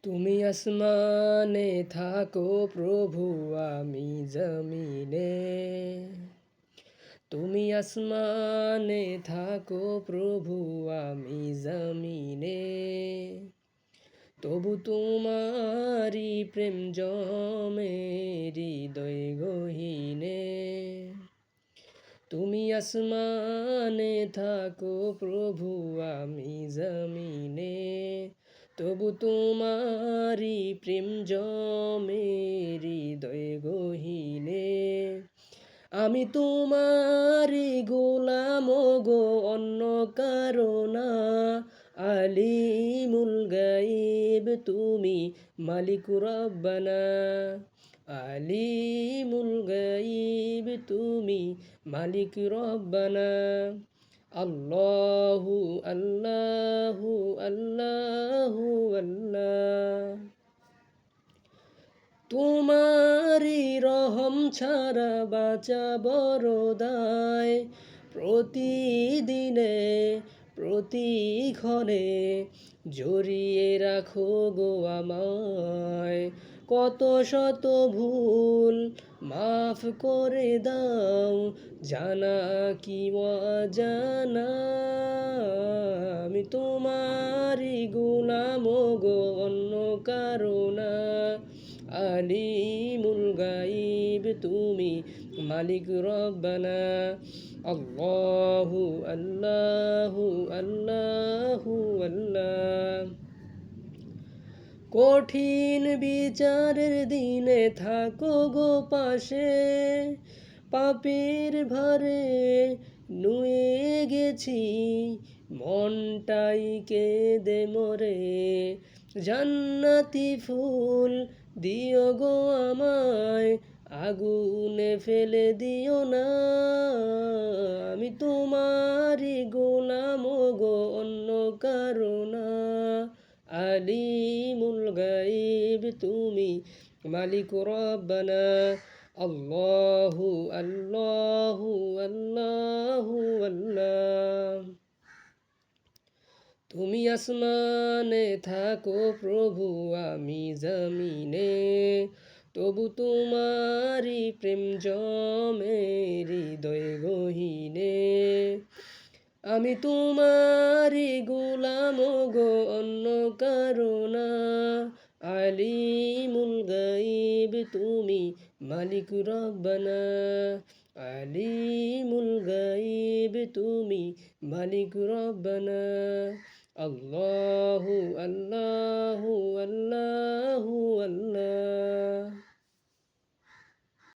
তুমি আসমানে থাকো প্রভু, আমি জমিনে। তুমি আসমানে থাকো প্রভু, আমি জমিনে। তবু তোমারি প্রেম জমে হৃদয় গহীনে। তুমি আসমানে থাকো প্রভু, আমি জমিনে। তবু তোমারি প্রেম জমে হৃদয় গহীনে। আমি তোমারি গোলাম গো, অন্য কারো না। আলিমুল গাইব তুমি, মালিক রব্বানা। আলিমুল গাইব তুমি, মালিক রব্বানা। আল্লাহু আল্লাহু আল্লাহু আল্লাহ। তোমারি রহম ছাড়া বাঁচা বড় দায়। প্রতিদিনে প্রতিক্ষণে জড়িয়ে রাখো গো আমায়। কত শত ভুল মাফ করে দাও, জানা কি অজানা। আমি তোমারি গোলাম গো, অন্য কারো না। আলিমুল গাইব তুমি, মালিক রব্বানা। আল্লাহু আল্লাহু আল্লাহু আল্লাহ। কঠিন বিচারের দিনে থাকো গো পাশে। পাপের ভারে নুয়ে গেছি, মনটাই কেঁদে মরে। জান্নাতি ফুল দিও গো আমায়, আগুনে ফেলে দিও না। আমি তোমারি গোলাম গো, অন্য কারো না। আলিমুল গাইব তুমি, মালিক রব্বানা। আল্লাহু আল্লাহু আল্লাহু আল্লাহ। তুমি আসমানে থাকো প্রভু, আমি জমিনে। তবু তোমারি প্রেম জমে হৃদয় গহীনে। আমি তোমারি গোলাম গো, অন্য কারো না। আলিমুল গাইব তুমি, মালিক রব্বানা। আলিমুল গাইব তুমি, মালিক রব্বানা। আল্লাহু আল্লাহু